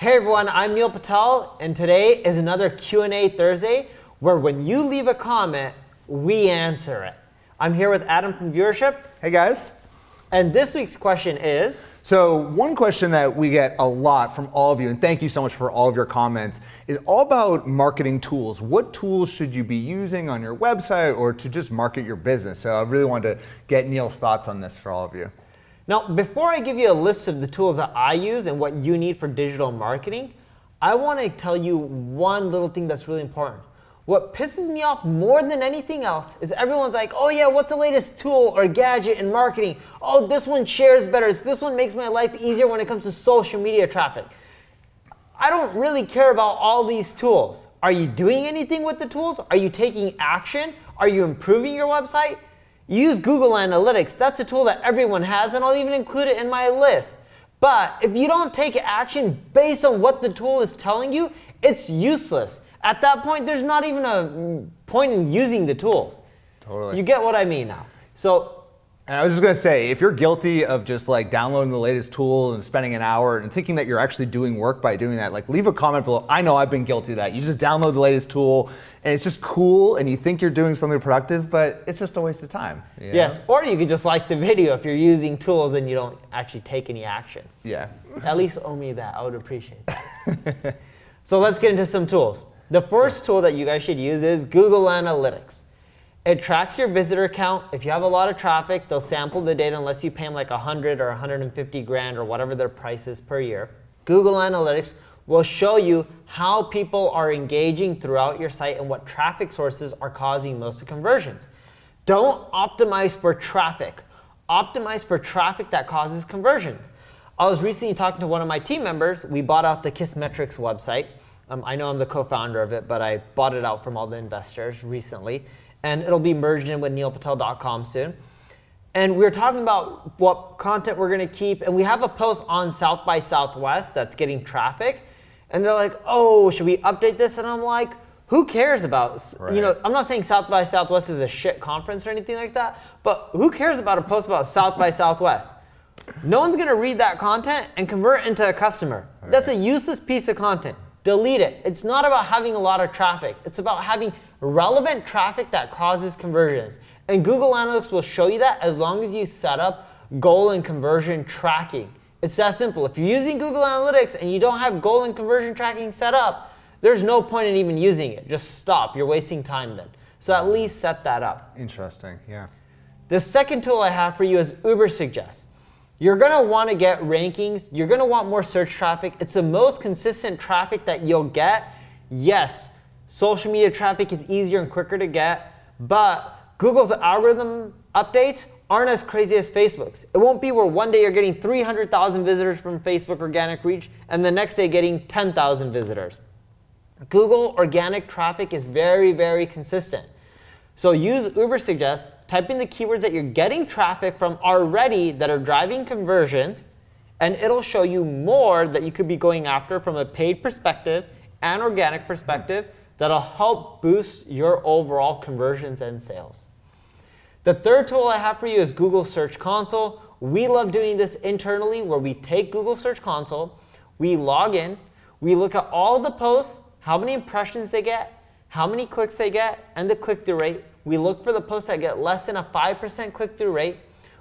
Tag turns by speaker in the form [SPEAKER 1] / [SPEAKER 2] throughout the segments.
[SPEAKER 1] Hey everyone, I'm Neil Patel, and today is another Q&A Thursday where when you leave a comment, we answer it. I'm here with Adam from Viewership.
[SPEAKER 2] Hey guys.
[SPEAKER 1] And this week's question is...
[SPEAKER 2] So one question that we get a lot from all of you, and thank you so much for all of your comments, is all about marketing tools. What tools should you be using on your website or to just market your business? So I really wanted to get Neil's thoughts on this for all of you.
[SPEAKER 1] Now, before I give you a list of the tools that I use and what you need for digital marketing, I want to tell you one little thing that's really important. What pisses me off more than anything else is everyone's like, oh yeah, what's the latest tool or gadget in marketing? Oh, this one shares better. This one makes my life easier when it comes to social media traffic. I don't really care about all these tools. Are you doing anything with the tools? Are you taking action? Are you improving your website? Use Google Analytics. That's a tool that everyone has, and I'll even include it in my list. But if you don't take action based on what the tool is telling you, it's useless. At that point, there's not even a point in using the tools.
[SPEAKER 2] Totally.
[SPEAKER 1] You get what I mean now.
[SPEAKER 2] And I was just gonna say, if you're guilty of just like downloading the latest tool and spending an hour and thinking that you're actually doing work by doing that, like leave a comment below. I know I've been guilty of that. You just download the latest tool and it's just cool and you think you're doing something productive, but it's just a waste of time. You know?
[SPEAKER 1] Yes, or you could just like the video if you're using tools and you don't actually take any action.
[SPEAKER 2] Yeah.
[SPEAKER 1] At least owe me that, I would appreciate that. So let's get into some tools. The first tool that you guys should use is Google Analytics. It tracks your visitor count. If you have a lot of traffic, they'll sample the data unless you pay them like 100 or 150 grand or whatever their price is per year. Google Analytics will show you how people are engaging throughout your site and what traffic sources are causing most of conversions. Don't optimize for traffic. Optimize for traffic that causes conversions. I was recently talking to one of my team members. We bought out the Kissmetrics website. I know I'm the co-founder of it, but I bought it out from all the investors recently. And it'll be merged in with neilpatel.com soon. And we were talking about what content we're gonna keep, and we have a post on South by Southwest that's getting traffic. And they're like, oh, should we update this? And I'm like, who cares about,
[SPEAKER 2] right.
[SPEAKER 1] I'm not saying South by Southwest is a shit conference or anything like that, but who cares about a post about South by Southwest? No one's gonna read that content and convert into a customer. Right. That's a useless piece of content. Delete it. It's not about having a lot of traffic. It's about having relevant traffic that causes conversions. And Google Analytics will show you that as long as you set up goal and conversion tracking. It's that simple. If you're using Google Analytics and you don't have goal and conversion tracking set up, there's no point in even using it. Just stop. You're wasting time then. So at least set that up.
[SPEAKER 2] Interesting, yeah.
[SPEAKER 1] The second tool I have for you is Ubersuggest. You're gonna wanna get rankings. You're gonna want more search traffic. It's the most consistent traffic that you'll get. Yes, social media traffic is easier and quicker to get, but Google's algorithm updates aren't as crazy as Facebook's. It won't be where one day you're getting 300,000 visitors from Facebook organic reach and the next day getting 10,000 visitors. Google organic traffic is very, very consistent. So use Ubersuggest, type in the keywords that you're getting traffic from already that are driving conversions, and it'll show you more that you could be going after from a paid perspective and organic perspective that'll help boost your overall conversions and sales. The third tool I have for you is Google Search Console. We love doing this internally where we take Google Search Console, we log in, we look at all the posts, how many impressions they get, how many clicks they get, and the click-through rate. We look for the posts that get less than a 5% click-through rate.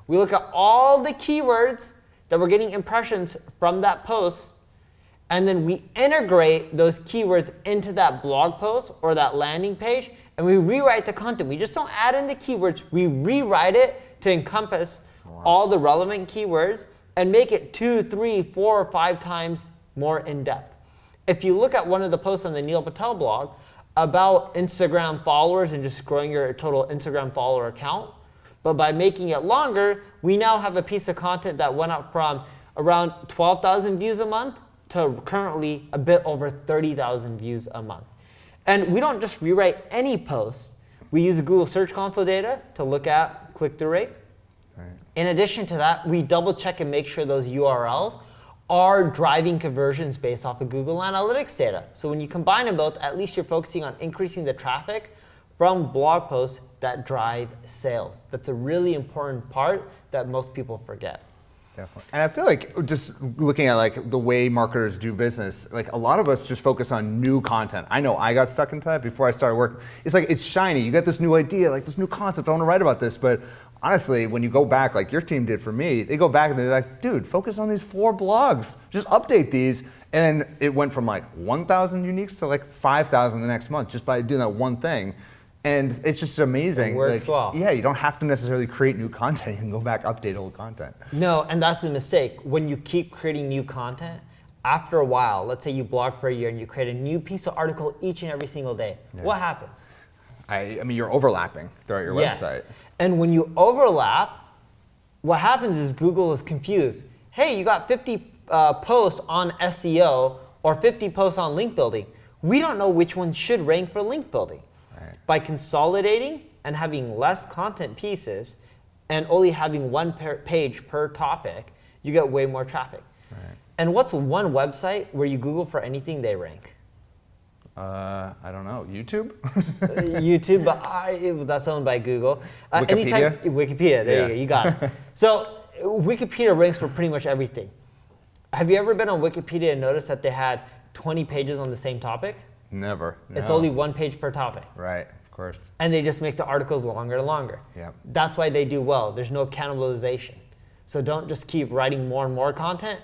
[SPEAKER 1] We look at all the keywords that we're getting impressions from that post, and then we integrate those keywords into that blog post or that landing page, and we rewrite the content. We just don't add in the keywords, we rewrite it to encompass all the relevant keywords and make it 2, 3, 4, or 5 times more in-depth. If you look at one of the posts on the Neil Patel blog, about Instagram followers and just growing your total Instagram follower account. But by making it longer, we now have a piece of content that went up from around 12,000 views a month to currently a bit over 30,000 views a month. And we don't just rewrite any post. We use the Google Search Console data to look at click-through rate. Right. In addition to that, we double check and make sure those URLs are driving conversions based off of Google Analytics data. So when you combine them both, at least you're focusing on increasing the traffic from blog posts that drive sales. That's a really important part that most people forget.
[SPEAKER 2] Definitely. And I feel like just looking at like the way marketers do business, like a lot of us just focus on new content. I know I got stuck into that before I started work. It's like, it's shiny. You got this new idea, like this new concept. I want to write about this. But honestly, when you go back, like your team did for me, they go back and they're like, dude, focus on these 4 blogs. Just update these. And it went from like 1,000 uniques to like 5,000 the next month just by doing that one thing. And it's just amazing.
[SPEAKER 1] It works well.
[SPEAKER 2] Yeah, you don't have to necessarily create new content. You can go back, update old content.
[SPEAKER 1] No, and that's the mistake. When you keep creating new content, after a while, let's say you blog for a year and you create a new piece of article each and every single day. Yeah. What happens?
[SPEAKER 2] I mean, you're overlapping throughout your website.
[SPEAKER 1] And when you overlap, what happens is Google is confused. Hey, you got 50 posts on SEO or 50 posts on link building. We don't know which one should rank for link building. By consolidating and having less content pieces and only having one page per topic, you get way more traffic. Right. And what's one website where you Google for anything, they rank?
[SPEAKER 2] I don't know, YouTube?
[SPEAKER 1] YouTube, but that's owned by Google.
[SPEAKER 2] Wikipedia?
[SPEAKER 1] Wikipedia, there you go, you got it. So Wikipedia ranks for pretty much everything. Have you ever been on Wikipedia and noticed that they had 20 pages on the same topic?
[SPEAKER 2] Never. No.
[SPEAKER 1] It's only one page per topic.
[SPEAKER 2] Right, of course.
[SPEAKER 1] And they just make the articles longer and longer.
[SPEAKER 2] Yep.
[SPEAKER 1] That's why they do well. There's no cannibalization. So don't just keep writing more and more content.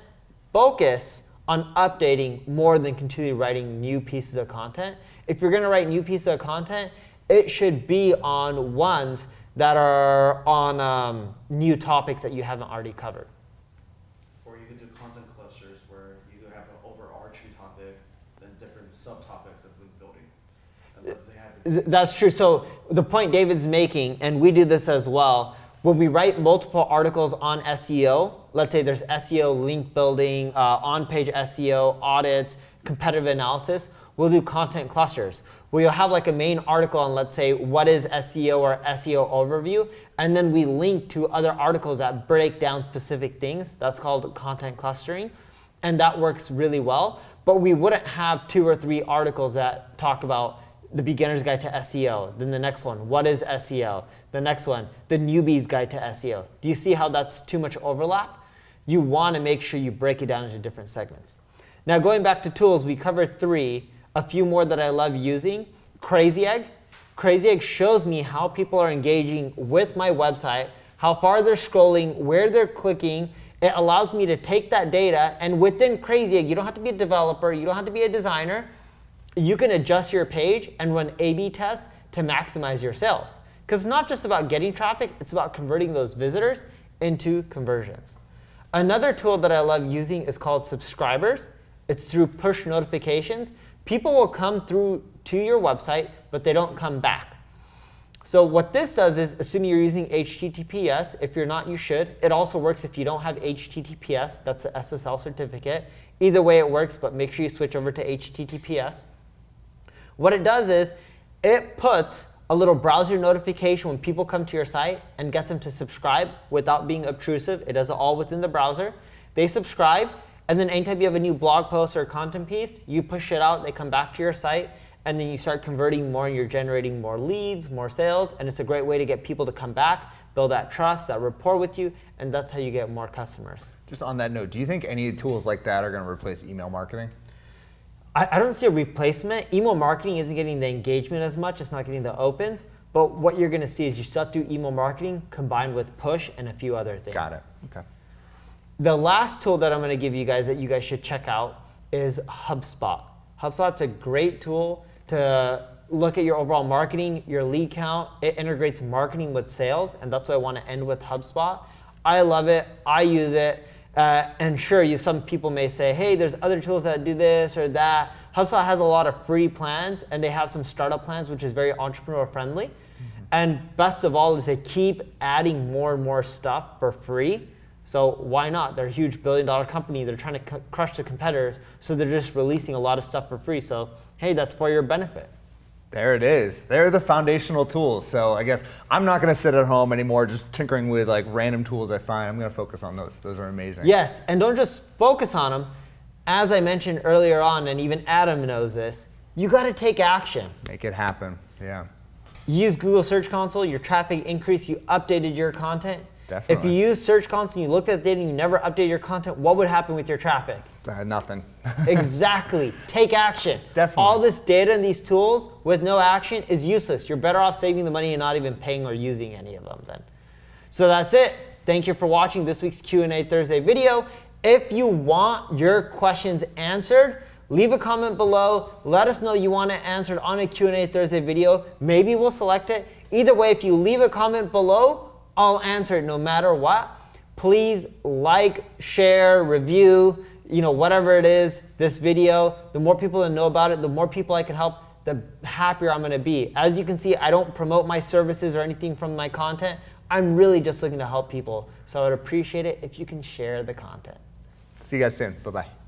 [SPEAKER 1] Focus on updating more than continually writing new pieces of content. If you're going to write new pieces of content, it should be on ones that are on new topics that you haven't already covered.
[SPEAKER 3] Or you could do content clusters where you have an overarching topic, then different subtopics of link building.
[SPEAKER 1] That's true. So the point David's making, and we do this as well, when we write multiple articles on SEO, let's say there's SEO, link building, on-page SEO, audits, competitive analysis, we'll do content clusters where you'll have like a main article on, let's say, what is SEO or SEO overview, and then we link to other articles that break down specific things. That's called content clustering, and that works really well. But we wouldn't have 2 or 3 articles that talk about the beginner's guide to SEO, then the next one, what is SEO? The next one, the newbie's guide to SEO. Do you see how that's too much overlap? You want to make sure you break it down into different segments. Now going back to tools, we covered 3, a few more that I love using. Crazy Egg. Crazy Egg shows me how people are engaging with my website, how far they're scrolling, where they're clicking. It allows me to take that data, and within Crazy Egg, you don't have to be a developer, you don't have to be a designer. You can adjust your page and run A/B tests to maximize your sales. Because it's not just about getting traffic, it's about converting those visitors into conversions. Another tool that I love using is called Subscribers. It's through push notifications. People will come through to your website, but they don't come back. So what this does is, assuming you're using HTTPS, if you're not, you should. It also works if you don't have HTTPS, that's the SSL certificate. Either way it works, but make sure you switch over to HTTPS. What it does is, it puts a little browser notification when people come to your site and gets them to subscribe without being obtrusive. It does it all within the browser. They subscribe, and then anytime you have a new blog post or content piece, you push it out, they come back to your site, and then you start converting more and you're generating more leads, more sales, and it's a great way to get people to come back, build that trust, that rapport with you, and that's how you get more customers.
[SPEAKER 2] Just on that note, do you think any tools like that are going to replace email marketing?
[SPEAKER 1] I don't see a replacement. Email marketing isn't getting the engagement as much, it's not getting the opens, but what you're going to see is you still have to do email marketing combined with push and a few other things.
[SPEAKER 2] Got it, okay.
[SPEAKER 1] The last tool that I'm going to give you guys that you guys should check out is HubSpot. HubSpot's a great tool to look at your overall marketing, your lead count. It integrates marketing with sales, and that's why I want to end with HubSpot. I love it, I use it. And sure, some people may say, hey, there's other tools that do this or that. HubSpot has a lot of free plans, and they have some startup plans, which is very entrepreneur friendly. Mm-hmm. And best of all is they keep adding more and more stuff for free. So why not? They're a huge billion-dollar company. They're trying to crush their competitors, so they're just releasing a lot of stuff for free. So hey, that's for your benefit.
[SPEAKER 2] There it is. They're the foundational tools. So I guess I'm not going to sit at home anymore just tinkering with like random tools I find. I'm going to focus on those. Those are amazing.
[SPEAKER 1] Yes, and don't just focus on them. As I mentioned earlier on, and even Adam knows this, you got to take action.
[SPEAKER 2] Make it happen. Yeah.
[SPEAKER 1] Use Google Search Console, your traffic increased, you updated your content.
[SPEAKER 2] Definitely.
[SPEAKER 1] If you use Search Console and you looked at the data and you never update your content, what would happen with your traffic?
[SPEAKER 2] Nothing.
[SPEAKER 1] Exactly. Take action.
[SPEAKER 2] Definitely.
[SPEAKER 1] All this data and these tools with no action is useless. You're better off saving the money and not even paying or using any of them then. So that's it. Thank you for watching this week's Q&A Thursday video. If you want your questions answered, leave a comment below. Let us know you want it answered on a Q&A Thursday video. Maybe we'll select it. Either way, if you leave a comment below, I'll answer it no matter what. Please like, share, review, whatever it is, this video. The more people that know about it, the more people I can help, the happier I'm gonna be. As you can see, I don't promote my services or anything from my content. I'm really just looking to help people. So I would appreciate it if you can share the content.
[SPEAKER 2] See you guys soon. Bye-bye.